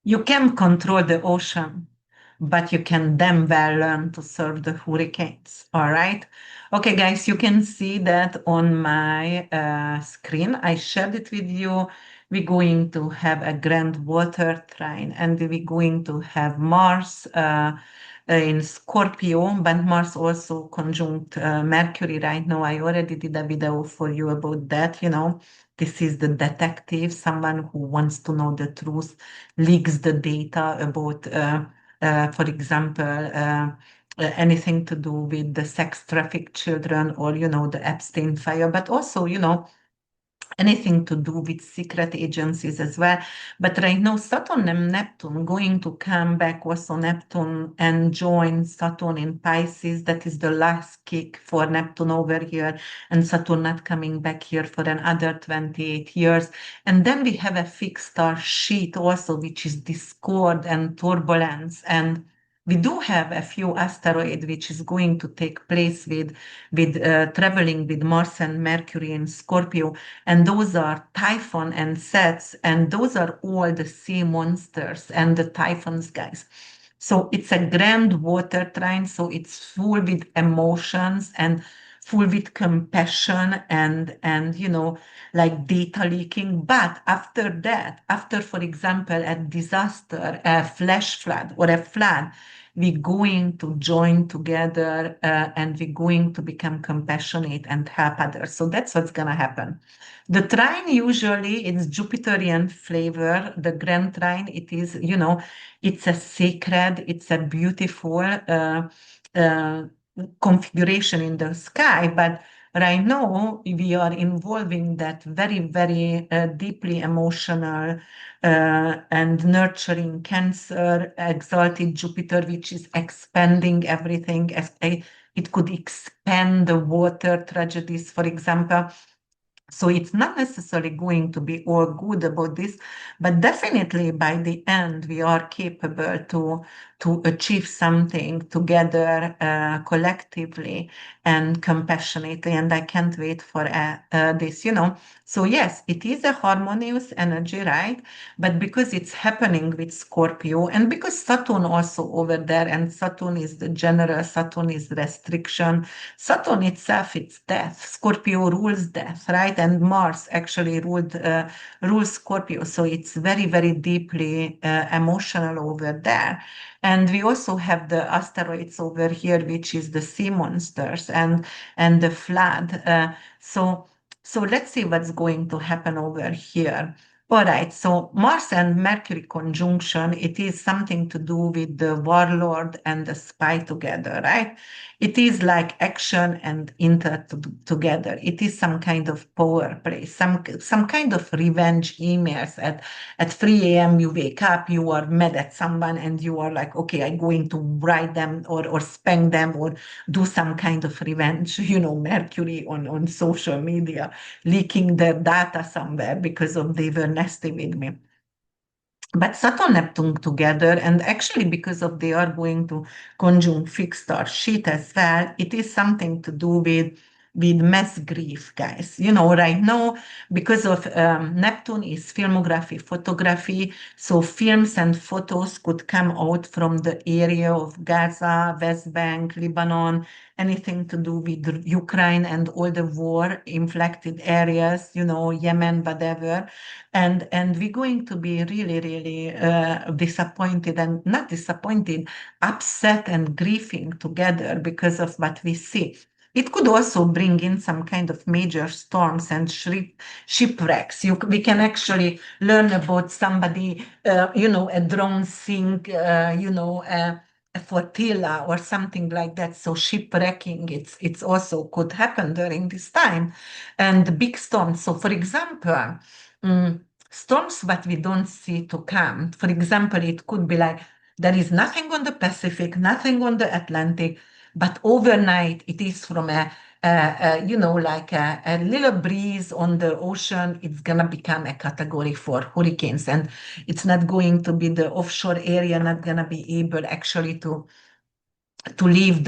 You can control the ocean, but you can damn well learn to surf the hurricanes. All right. Okay, guys, you can see that on my screen. I shared it with you. We're going to have a grand water trine, and we're going to have Mars in Scorpio, but Mars also conjunct Mercury right now. I already did a video for you about that. This is the detective, someone who wants to know the truth, leaks the data about, for example, anything to do with the sex trafficked children or, the Epstein file, but also, anything to do with secret agencies as well. But right now, Saturn and Neptune going to come back, also Neptune, and join Saturn in Pisces. That is the last kick for Neptune over here, and Saturn not coming back here for another 28 years. And then we have a fixed star sheet also, which is discord and turbulence. And we do have a few asteroids which is going to take place with traveling with Mars and Mercury in Scorpio, and those are Typhon and Sets, and those are all the sea monsters and the Typhons, guys. So it's a grand water trine, so it's full with emotions and full with compassion and like data leaking. But after that, after, for example, a disaster, a flash flood or a flood, we're going to join together and we're going to become compassionate and help others. So that's what's going to happen. The trine usually it's Jupiterian flavor. The grand trine, it is, it's a sacred, it's a beautiful uh, configuration in the sky. But right now, we are involving that very, very deeply emotional and nurturing Cancer, exalted Jupiter, which is expanding everything. It could expand the water tragedies, for example. So it's not necessarily going to be all good about this, but definitely by the end, we are capable to achieve something together, collectively and compassionately. And I can't wait for this. So yes, it is a harmonious energy, right? But because it's happening with Scorpio and because Saturn also over there, and Saturn is the general, Saturn is restriction. Saturn itself, it's death. Scorpio rules death, right? And Mars actually rules Scorpio. So it's very, very deeply emotional over there. And we also have the asteroids over here, which is the sea monsters and the flood. So let's see what's going to happen over here. All right, so Mars and Mercury conjunction, it is something to do with the warlord and the spy together, right? It is like action and inter together. It is some kind of power play, some kind of revenge emails. At 3 a.m. you wake up, you are mad at someone, and you are like, okay, I'm going to write them or spank them or do some kind of revenge. Mercury on social media, leaking their data somewhere because of they were nasty with me. But Saturn Neptune together, and actually because of they are going to conjunct fixed star sheet as well, it is something to do with mass grief, guys. Right now, because of Neptune is filmography, photography, so films and photos could come out from the area of Gaza, West Bank, Lebanon, anything to do with Ukraine and all the war inflicted areas, Yemen, whatever. And we're going to be really, really disappointed, and not disappointed, upset and grieving together because of what we see. It could also bring in some kind of major storms and shipwrecks. We can actually learn about somebody, a drone sink, a flotilla or something like that. So shipwrecking, it's also could happen during this time, and big storms. So, for example, storms that we don't see to come. For example, it could be like there is nothing on the Pacific, nothing on the Atlantic, but overnight it is from like a little breeze on the ocean, it's going to become a category 4 hurricanes. And it's not going to be the offshore area, not going to be able actually to leave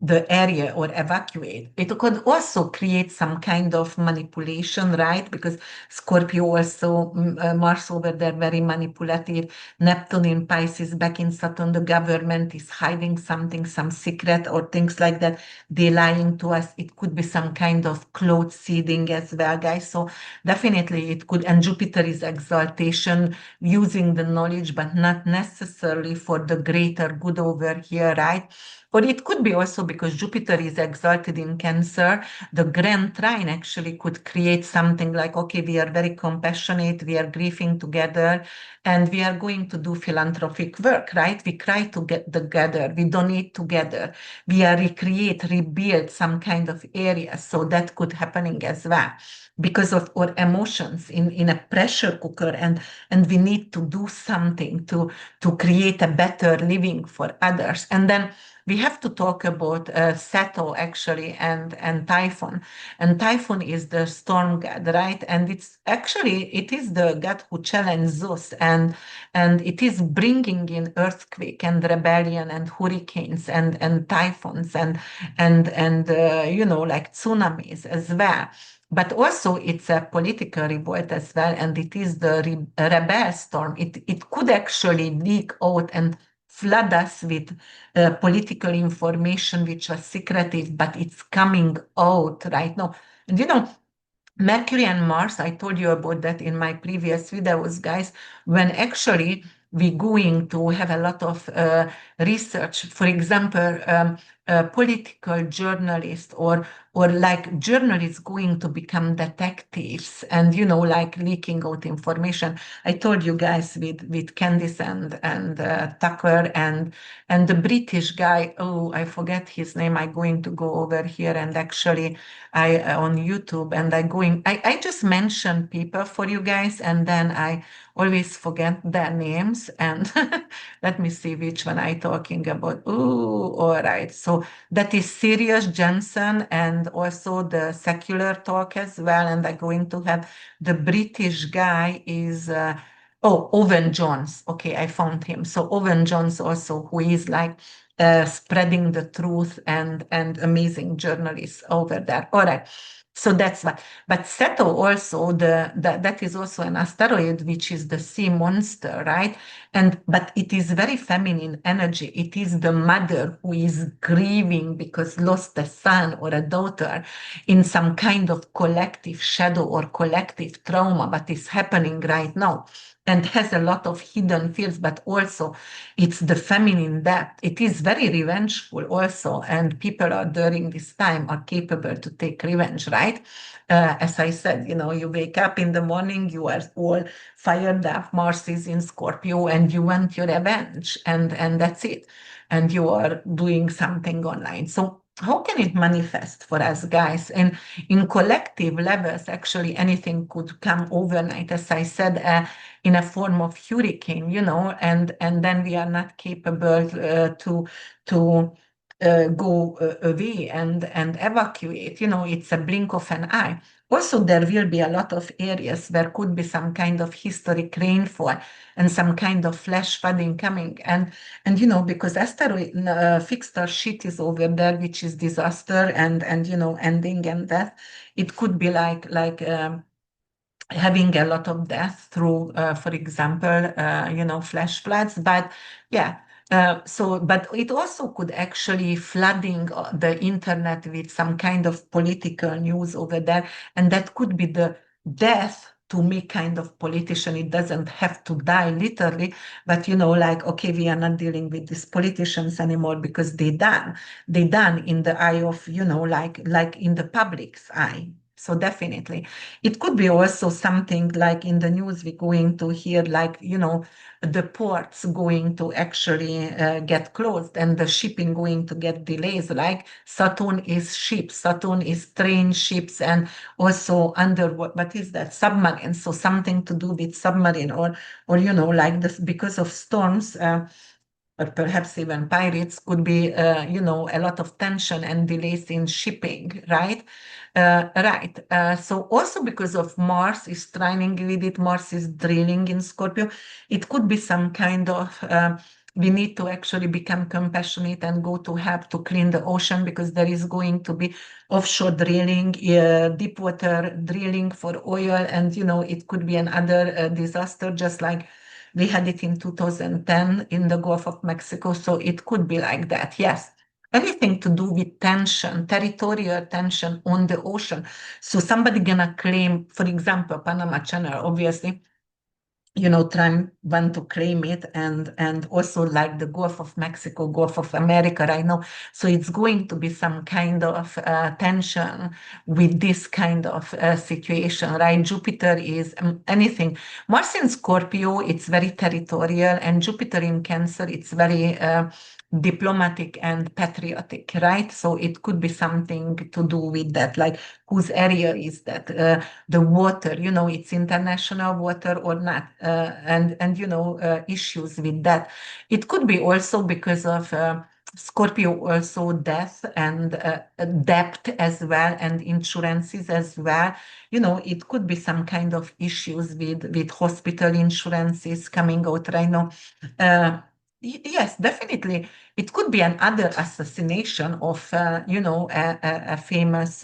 the area or evacuate. It could also create some kind of manipulation, right? Because Scorpio also, Mars over there, very manipulative. Neptune in Pisces, back in Saturn, the government is hiding something, some secret or things like that. They're lying to us. It could be some kind of cloth seeding as well, guys. So definitely it could, and Jupiter is exaltation, using the knowledge, but not necessarily for the greater good over here, right? Or it could be also because Jupiter is exalted in Cancer, the grand trine actually could create something like, okay, we are very compassionate, we are grieving together, and we are going to do philanthropic work, right? We cry to get together, we donate together, we are recreate, rebuild some kind of area. So that could happening as well because of our emotions in a pressure cooker, and we need to do something to create a better living for others. And then we have to talk about Sato actually and Typhoon. And Typhoon is the storm god, right? And it's actually it is the god who challenged Zeus, and it is bringing in earthquake and rebellion and hurricanes and typhoons and you know, like tsunamis as well. But also it's a political revolt as well, and it is the rebel storm. It could actually leak out and flood us with political information which was secretive, but it's coming out right now. And you know, Mercury and Mars, I told you about that in my previous videos, guys, when actually we're going to have a lot of research. For example, political journalists or like journalists going to become detectives and, you know, like leaking out information. I told you guys with Candice and Tucker and the British guy, oh, I forget his name. I'm going to go over here and actually I on YouTube, and I just mention people for you guys, and then I always forget their names. And let me see which one I talking about. Oh, all right. So that is Sirius Jensen and also the secular talk as well. And I'm going to have the British guy is oh, Owen Jones. Okay, I found him. So Owen Jones also, who is like spreading the truth and amazing journalists over there. All right. So that's what. But Ceto also that is also an asteroid, which is the sea monster, right? And but it is very feminine energy. It is the mother who is grieving because lost a son or a daughter in some kind of collective shadow or collective trauma, but is happening right now and has a lot of hidden fears, but also it's the feminine depth. It is very revengeful also, and people are during this time are capable to take revenge, right? As I said, you know, you wake up in the morning, you are all fired up, Mars is in Scorpio, and you want your revenge, and that's it. And you are doing something online. So how can it manifest for us guys? And in collective levels, actually anything could come overnight, as I said, in a form of hurricane, you know, and then we are not capable to go away and evacuate. You know, it's a blink of an eye. Also, there will be a lot of areas where could be some kind of historic rainfall and some kind of flash flooding coming. And you know, because asteroid fixed star sheet is over there, which is disaster and you know, ending and death. It could be like having a lot of death through, for example, you know, flash floods. But yeah, but it also could actually flooding the internet with some kind of political news over there, and that could be the death to me kind of politician. It doesn't have to die literally, but you know, like, okay, we are not dealing with these politicians anymore because they done in the eye of, you know, like in the public's eye. So definitely it could be also something like in the news we're going to hear, like, you know, the ports going to actually get closed and the shipping going to get delays. Like Saturn is ships, Saturn is train ships, and also under what is that, submarine. So something to do with submarine or you know, like this because of storms. Or perhaps even pirates could be, you know, a lot of tension and delays in shipping, right? Right. So also because of Mars is trining with it, Mars is drilling in Scorpio, it could be some kind of we need to actually become compassionate and go to help to clean the ocean, because there is going to be offshore drilling, deep water drilling for oil, and it could be another disaster, just like we had it in 2010 in the Gulf of Mexico. So it could be like that. Yes. Anything to do with tension, territorial tension on the ocean. So somebody gonna claim, for example, Panama Channel, obviously, Trump want to claim it, and also like the Gulf of Mexico, Gulf of America right now. So it's going to be some kind of tension with this kind of situation, right? Jupiter is anything. Mars in Scorpio, it's very territorial, and Jupiter in Cancer, it's very diplomatic and patriotic, right? So it could be something to do with that, like whose area is that? The water, it's international water or not, and issues with that. It could be also because of Scorpio, also death and debt as well, and insurances as well. It could be some kind of issues with hospital insurances coming out right now. Uh, yes, definitely. It could be another assassination of, a famous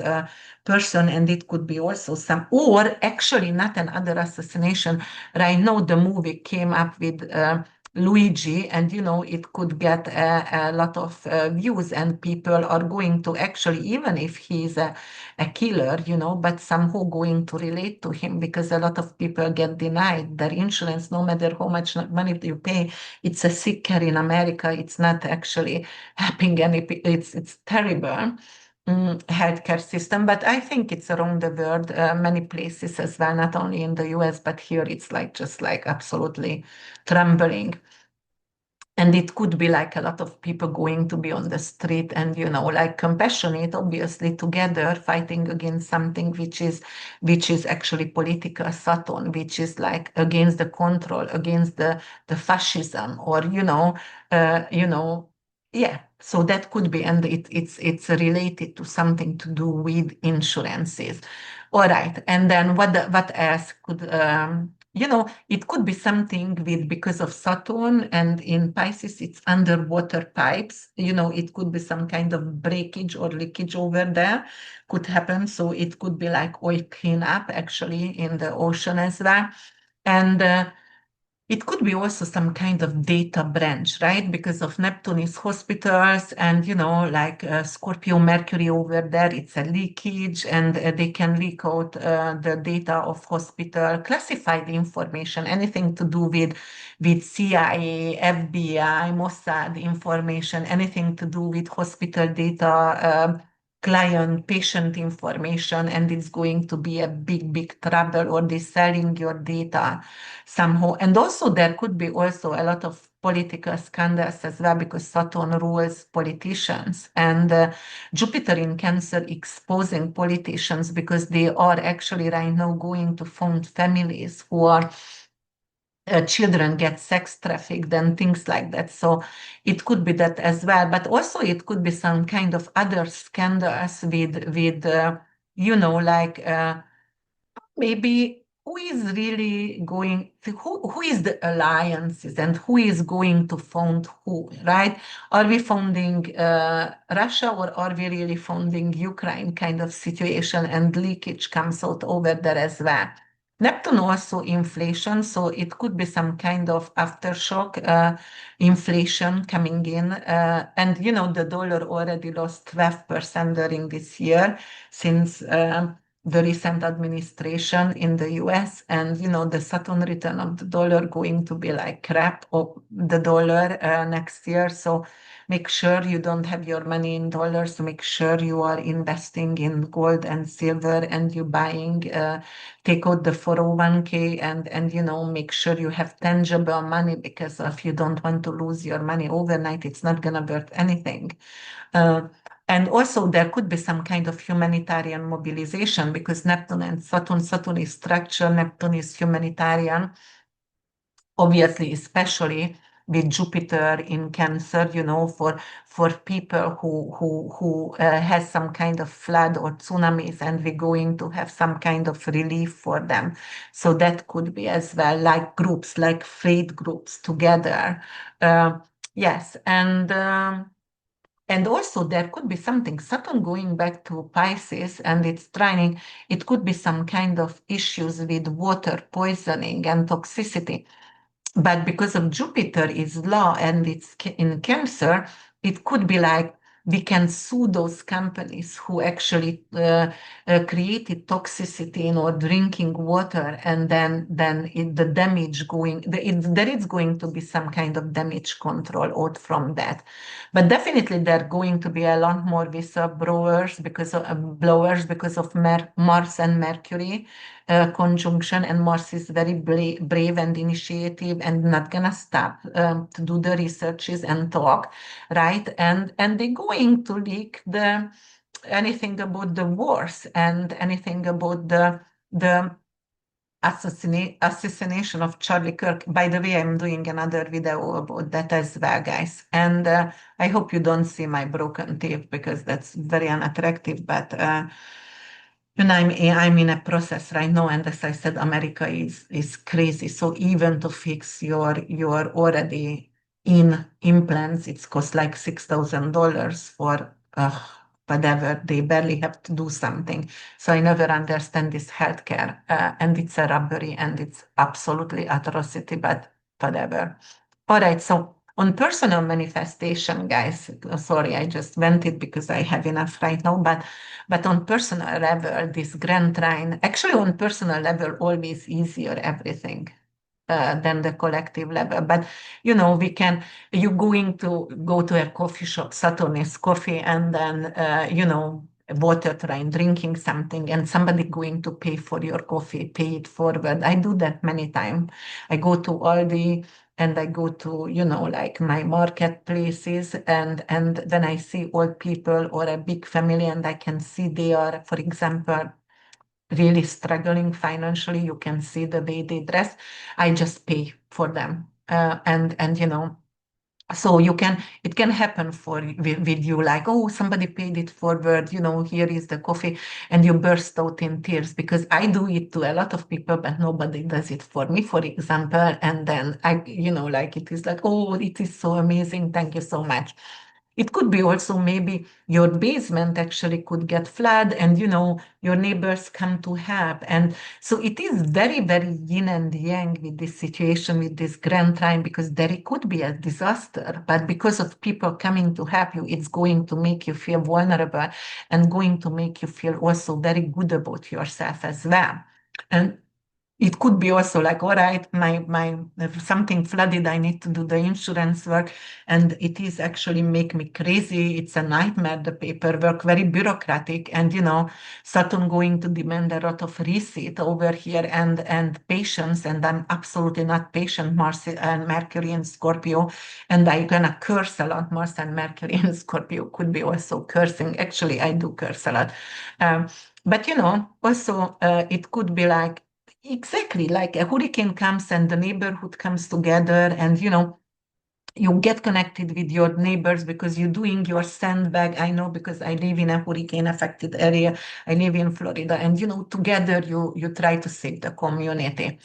person, and it could be also some, or actually not another assassination. Right now, the movie came up with Luigi, and it could get a lot of views, and people are going to actually, even if he's a killer, but somehow going to relate to him, because a lot of people get denied their insurance, no matter how much money you pay. It's a sick care in America. It's not actually helping any. It's terrible healthcare system, but I think it's around the world, many places as well, not only in the US, but here it's like just like absolutely trembling. And it could be like a lot of people going to be on the street and, like compassionate, obviously, together fighting against something which is actually political Saturn, which is like against the control, against the fascism, or, yeah. So that could be, and it's related to something to do with insurances. All right. And then what else could it could be something with, because of Saturn, and in Pisces it's underwater pipes. It could be some kind of breakage or leakage over there could happen. So it could be like oil cleanup actually in the ocean as well. And it could be also some kind of data branch, right? Because of Neptune is hospitals, and like Scorpio, Mercury over there, it's a leakage, and they can leak out the data of hospital, classified information, anything to do with CIA, FBI, Mossad information, anything to do with hospital data. Client patient information, and it's going to be a big trouble, or they're selling your data somehow. And also there could be also a lot of political scandals as well, because Saturn rules politicians, and Jupiter in Cancer exposing politicians, because they are actually right now going to found families who are children get sex trafficked and things like that. So it could be that as well, but also it could be some kind of other scandals with like maybe who is really going to, who is the alliances, and who is going to fund who, right? Are we funding Russia, or are we really funding Ukraine kind of situation, and leakage comes out over there as well. Neptune also inflation, so it could be some kind of aftershock inflation coming in. And the dollar already lost 12% during this year, since the recent administration in the US, and the Saturn return of the dollar going to be like crap of the dollar next year. So make sure you don't have your money in dollars. Make sure you are investing in gold and silver, and you buying, take out the 401k, and make sure you have tangible money, because if you don't want to lose your money overnight, it's not gonna worth anything. Uh, and also there could be some kind of humanitarian mobilization, because Neptune and Saturn is structure, Neptune is humanitarian, obviously, especially with Jupiter in Cancer, for people who has some kind of flood or tsunamis, and we're going to have some kind of relief for them. So that could be as well, like groups, like faith groups together. Yes, and also there could be something Saturn going back to Pisces and it's trining. It could be some kind of issues with water poisoning and toxicity. But because of Jupiter is law and it's in Cancer, it could be like we can sue those companies who actually created toxicity in our drinking water, and then the damage there is going to be some kind of damage control out from that. But definitely there are going to be a lot more whistleblowers blowers because of Mars and Mercury conjunction, and Mars is very brave and initiative and not gonna stop to do the researches and talk, right? And they're going to leak the anything about the wars and anything about the assassination of Charlie Kirk. By the way, I'm doing another video about that as well, guys. And I hope you don't see my broken teeth because that's very unattractive, but I'm in a process right now, and as I said, America is crazy. So even to fix your already in implants, it's cost like $6,000 for whatever. They barely have to do something. So I never understand this healthcare, and it's a robbery, and it's absolutely atrocity. But whatever. All right, so on personal manifestation, guys, sorry, I just vented because I have enough right now, but on personal level, this grand trine, actually on personal level, always easier everything than the collective level. But you going to go to a coffee shop, Saturn is coffee, and then water train, drinking something, and somebody going to pay for your coffee, pay it forward. I do that many times. I go to Aldi and I go to, like my marketplaces, and when I see old people or a big family and I can see they are, for example, really struggling financially, you can see the way they dress. I just pay for them. And so it can happen with you, like, oh, somebody paid it forward, here is the coffee, and you burst out in tears, because I do it to a lot of people, but nobody does it for me, for example. And then like it is like, oh, it is so amazing, thank you so much. It could be also maybe your basement actually could get flood, and your neighbors come to help. And so it is very, very yin and yang with this situation, with this grand trine, because there could be a disaster, but because of people coming to help you, it's going to make you feel vulnerable and going to make you feel also very good about yourself as well. And it could be also like, all right, my if something flooded, I need to do the insurance work, and it is actually make me crazy. It's a nightmare, the paperwork, very bureaucratic, and Saturn going to demand a lot of receipt over here, and patience, and I'm absolutely not patient. Mars and Mercury in Scorpio, and I'm gonna curse a lot. Mars and Mercury in Scorpio could be also cursing. Actually, I do curse a lot. But also it could be like exactly like a hurricane comes and the neighborhood comes together, and you get connected with your neighbors because you're doing your sandbag. I know because I live in a hurricane affected area. I live in Florida, and together you try to save the community.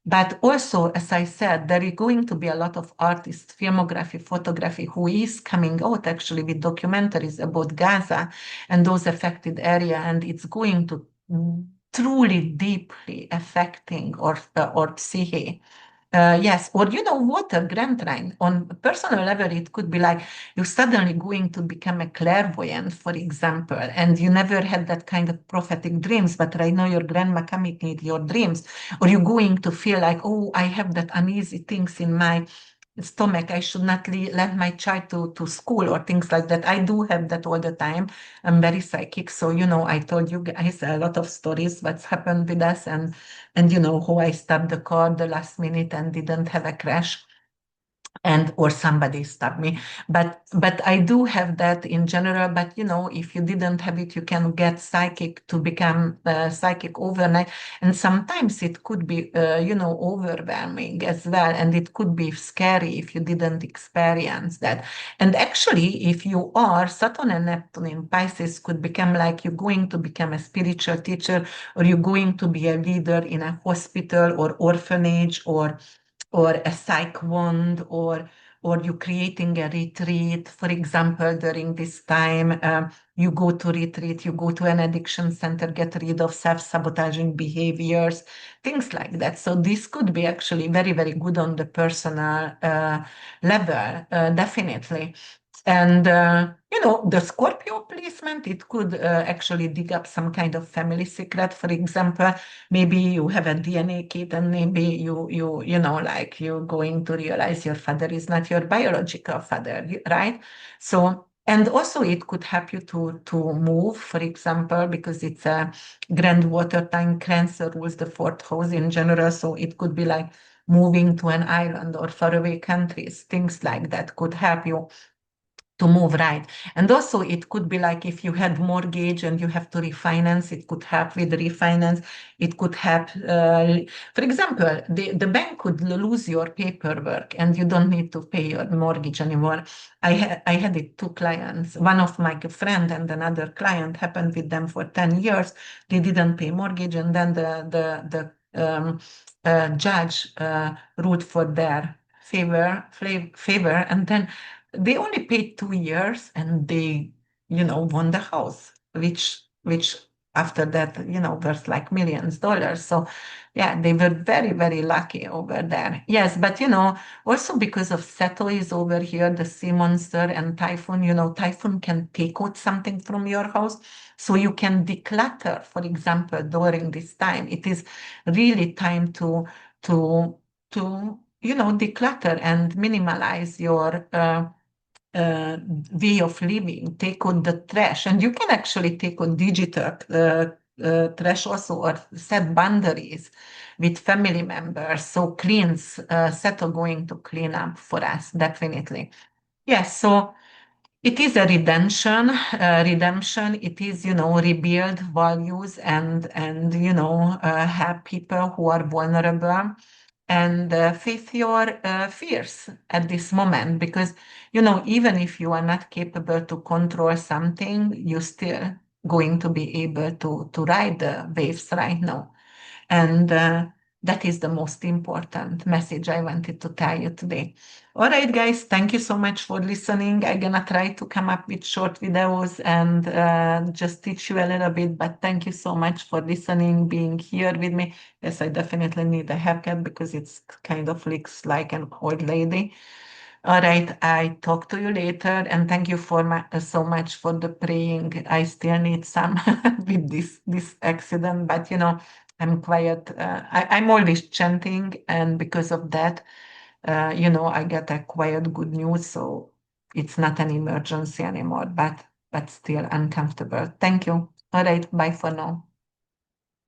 But also, as I said, there is going to be a lot of artists, filmography, photography, who is coming out actually with documentaries about Gaza and those affected area, and it's going to truly deeply affecting or psyche. Yes, or water, Grand Trine. On a personal level, it could be like you're suddenly going to become a clairvoyant, for example, and you never had that kind of prophetic dreams, but right now your grandma coming in your dreams, or you're going to feel like, oh, I have that uneasy things in my stomach. I should not let my child to school or things like that. I do have that all the time. I'm very psychic. So, I told you guys a lot of stories, what's happened with us, and how I stopped the car the last minute and didn't have a crash, and or somebody stopped me. But I do have that in general. But if you didn't have it, you can get psychic to become psychic overnight, and sometimes it could be overwhelming as well, and it could be scary if you didn't experience that. And actually, if you are Saturn and Neptune in Pisces, could become like you're going to become a spiritual teacher, or you're going to be a leader in a hospital or orphanage, or a psych wand, or you creating a retreat. For example, during this time, you go to retreat, you go to an addiction center, get rid of self-sabotaging behaviors, things like that. So this could be actually very, very good on the personal level, definitely. And the Scorpio placement, it could actually dig up some kind of family secret. For example, maybe you have a DNA kit, and maybe like you're going to realize your father is not your biological father, right? So, and also it could help you to move, for example, because it's a grand water time. Cancer rules the fourth house in general, so it could be like moving to an island or faraway countries. Things like that could help you to move, right. And also it could be like if you had mortgage and you have to refinance, it could help with refinance. It could help, for example, the bank could lose your paperwork and you don't need to pay your mortgage anymore. I had it two clients, one of my friend and another client, happened with them for 10 years. They didn't pay mortgage, and then the judge ruled for their favor, and then they only paid 2 years, and they, won the house, which after that, worth like millions dollars. So yeah, they were very, very lucky over there. Yes, but also because of Seto is over here, the sea monster, and Typhoon, Typhoon can take out something from your house. So you can declutter, for example, during this time. It is really time to declutter and minimalize your way of living, take out the trash, and you can actually take out digital trash also, or set boundaries with family members. So cleans, settle going to clean up for us, definitely. Yes, so it is a redemption. It is, rebuild values and help people who are vulnerable, and face your fears at this moment, because even if you are not capable to control something, you still going to be able to ride the waves right now. And that is the most important message I wanted to tell you today. All right, guys, thank you so much for listening. I'm gonna try to come up with short videos and just teach you a little bit, but thank you so much for listening, being here with me. Yes, I definitely need a haircut because it's kind of looks like an old lady. All right, I talk to you later, and thank you so much for the praying. I still need some with this accident, but I'm quiet. I'm always chanting, and because of that, I get a quiet good news, so it's not an emergency anymore, but still uncomfortable. Thank you. All right, bye for now.